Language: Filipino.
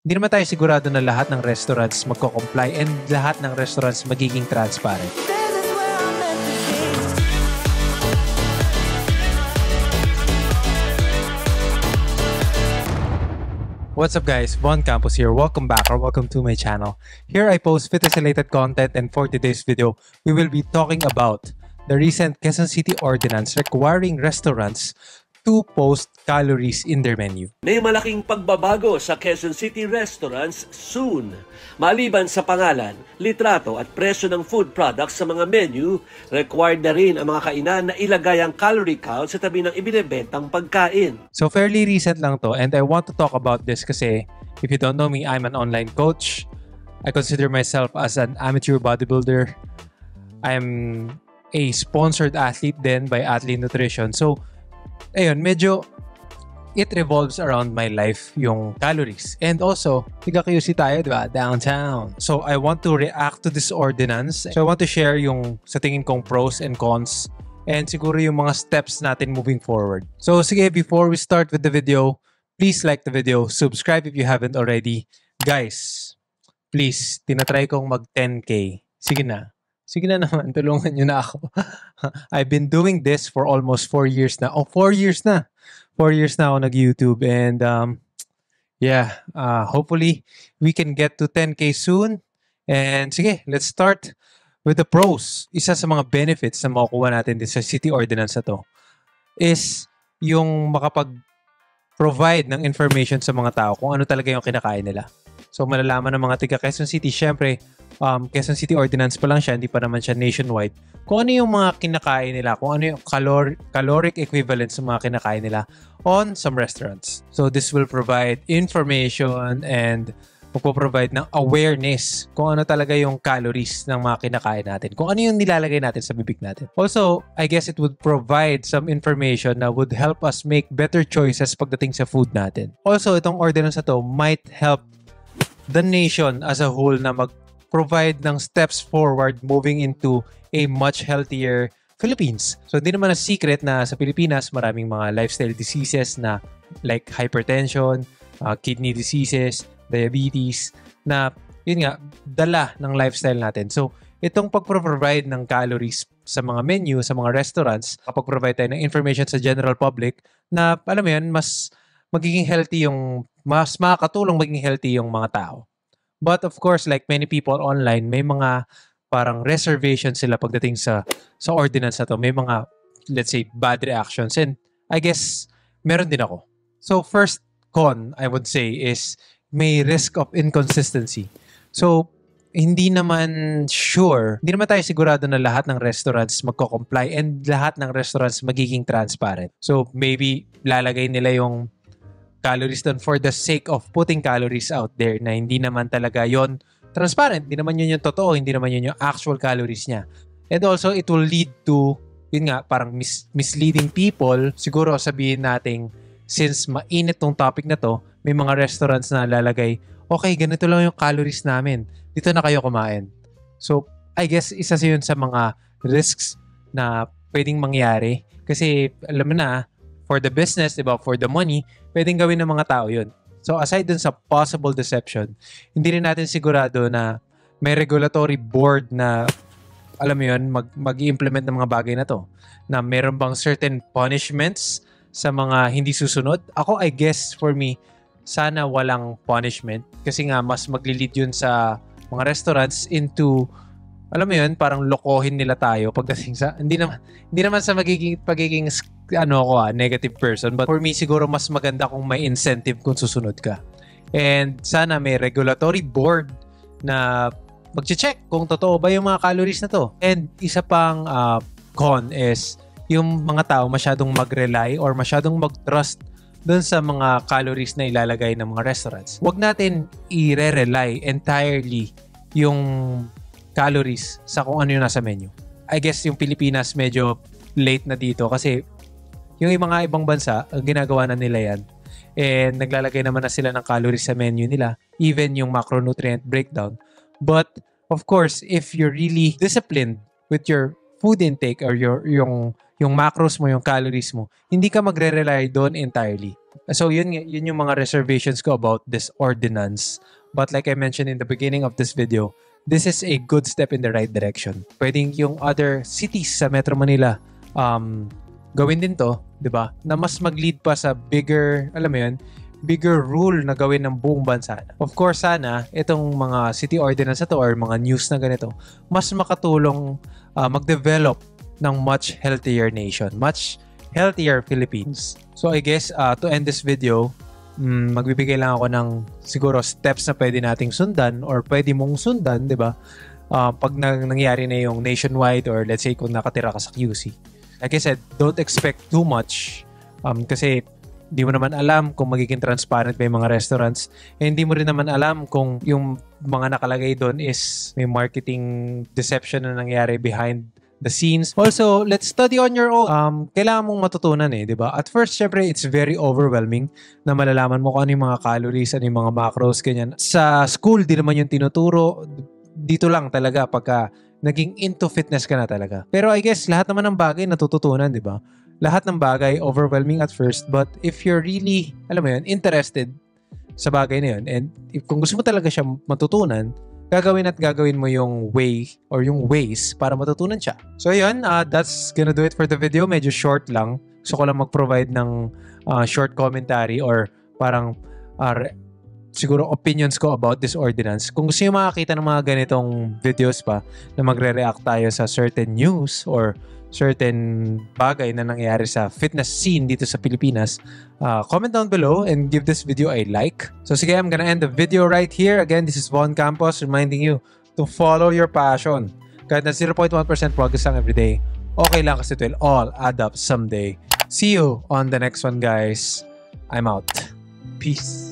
Hindi naman tayo sigurado na lahat ng restaurants magko-comply and lahat ng restaurants magiging transparent. What's up guys, Von Campos here. Welcome back or welcome to my channel. Here I post fitness-related content, and for today's video, we will be talking about the recent Quezon City ordinance requiring restaurants to post calories in their menu. May malaking pagbabago sa Quezon City restaurants soon. Maliban sa pangalan, litrato at presyo ng food products sa mga menu, required na rin ang mga kainan na ilagay ang calorie count sa tabi ng ibinebentang pagkain. So fairly recent lang to, and I want to talk about this kasi if you don't know me, I'm an online coach. I consider myself as an amateur bodybuilder. I'm a sponsored athlete then by Athlete Nutrition. So ayun, medyo it revolves around my life yung calories. And also, tiga-QC tayo, di ba? Downtown. So, I want to react to this ordinance. So, I want to share yung sa tingin kong pros and cons and siguro yung mga steps natin moving forward. So, sige, before we start with the video, please like the video, subscribe if you haven't already. Guys, please, tinatry kong mag 10K. Sige na. Sige na naman, tulungan nyo na ako. I've been doing this for almost 4 years na. 4 years na. 4 years na ako nag-YouTube. And hopefully we can get to 10K soon. And sige, let's start with the pros. Isa sa mga benefits na makukuha natin din sa city ordinance na to is yung makapag-provide ng information sa mga tao kung ano talaga yung kinakain nila. So malalaman ng mga tiga Quezon City, syempre, Quezon City Ordinance pa lang siya, hindi pa naman siya nationwide. Kung ano yung mga kinakain nila, kung ano yung caloric equivalent sa mga kinakain nila on some restaurants. So this will provide information and magpo-provide ng awareness kung ano talaga yung calories ng mga kinakain natin. Kung ano yung nilalagay natin sa bibig natin. Also, I guess it would provide some information na would help us make better choices pagdating sa food natin. Also, itong ordinance na to might help the nation as a whole na mag-provide ng steps forward moving into a much healthier Philippines. So, hindi naman na secret na sa Pilipinas, maraming mga lifestyle diseases na like hypertension, kidney diseases, diabetes, na yun nga, dala ng lifestyle natin. So, itong pag-provide ng calories sa mga menu, sa mga restaurants, kapag-provide tayo ng information sa general public na, alam mo yun, mas magiging healthy mas makakatulong maging healthy yung mga tao. But of course, like many people online, may mga parang reservation sila pagdating sa ordinance na to. May mga, let's say, bad reactions. And I guess, meron din ako. So first con, I would say, is may risk of inconsistency. So, hindi naman tayo sigurado na lahat ng restaurants magko-comply and lahat ng restaurants magiging transparent. So, maybe lalagay nila yung calories doon for the sake of putting calories out there na hindi naman talaga yon transparent. Hindi naman yun yung totoo. Hindi naman yun yung actual calories niya. And also, it will lead to, yun nga, parang misleading people. Siguro sabihin natin, since mainit tong topic na to, may mga restaurants na lalagay, okay, ganito lang yung calories namin. Dito na kayo kumain. So, I guess, isa yun sa mga risks na pwedeng mangyari. Kasi, alam mo na, for the business, diba, for the money, pwedeng gawin ng mga tao yun. So, aside dun sa possible deception, hindi rin natin sigurado na may regulatory board na, alam mo yun, mag-i-implement ng mga bagay na to. Na meron bang certain punishments sa mga hindi susunod? Ako, I guess, for me, sana walang punishment. Kasi nga, mas mag-lead yun sa mga restaurants into, alam mo yun, parang lokohin nila tayo pagdating sa, hindi naman sa pagiging negative person, but for me siguro mas maganda kung may incentive kung susunod ka. And sana may regulatory board na magche-check kung totoo ba yung mga calories na to. And isa pang con is yung mga tao masyadong mag-rely or masyadong mag-trust dun sa mga calories na ilalagay ng mga restaurants. Huwag natin i-rely entirely yung calories sa kung ano yung nasa menu. I guess yung Pilipinas medyo late na dito kasi yung mga ibang bansa, ginagawa na nila yan. And naglalagay naman na sila ng calories sa menu nila, even yung macronutrient breakdown. But of course, if you're really disciplined with your food intake or yung yung macros mo, yung calories mo, hindi ka magre-rely doon entirely. So yun yung mga reservations ko about this ordinance. But like I mentioned in the beginning of this video, this is a good step in the right direction. Pwedeng yung other cities sa Metro Manila gawin din to, 'di ba? Na mas mag-lead pa sa bigger, alam mo yun, bigger rule na gawin ng buong bansa. Of course, sana itong mga city ordinance na to or mga news na ganito, mas makatulong mag-develop ng much healthier nation, much healthier Philippines. So I guess to end this video, magbibigay lang ako ng siguro steps na pwede nating sundan or pwede mong sundan, 'di ba? Pag nangyari na yung nationwide or let's say kung nakatira ka sa QC. Like I said, don't expect too much kasi hindi mo naman alam kung magiging transparent ba yung mga restaurants. Hindi mo rin naman alam kung yung mga nakalagay doon is may marketing deception na nangyari behind the scenes. Also, let's study on your own. Kailangan mong matutunan di ba? At first, syempre, it's very overwhelming na malalaman mo kung ano yung mga calories, ano yung mga macros, ganyan. Sa school, di naman yung tinuturo. Dito lang talaga pagka naging into fitness ka na talaga. Pero I guess, lahat naman ng bagay natututunan, di ba? Lahat ng bagay, overwhelming at first, but if you're really, alam mo yun, interested sa bagay na yun, and kung gusto mo talaga siya matutunan, gagawin mo yung way or yung ways para matutunan siya. So yun, that's gonna do it for the video. Medyo short lang. Gusto ko lang mag-provide ng short commentary or parang siguro opinions ko about this ordinance. Kung gusto nyo makakita ng mga ganitong videos pa na magre-react tayo sa certain news or certain bagay na nangyayari sa fitness scene dito sa Pilipinas, comment down below and give this video a like. So sige, I'm gonna end the video right here. Again, this is Von Campos reminding you to follow your passion. Kahit na 0.1% progress lang everyday, okay lang kasi it will all add up someday. See you on the next one, guys. I'm out. Peace.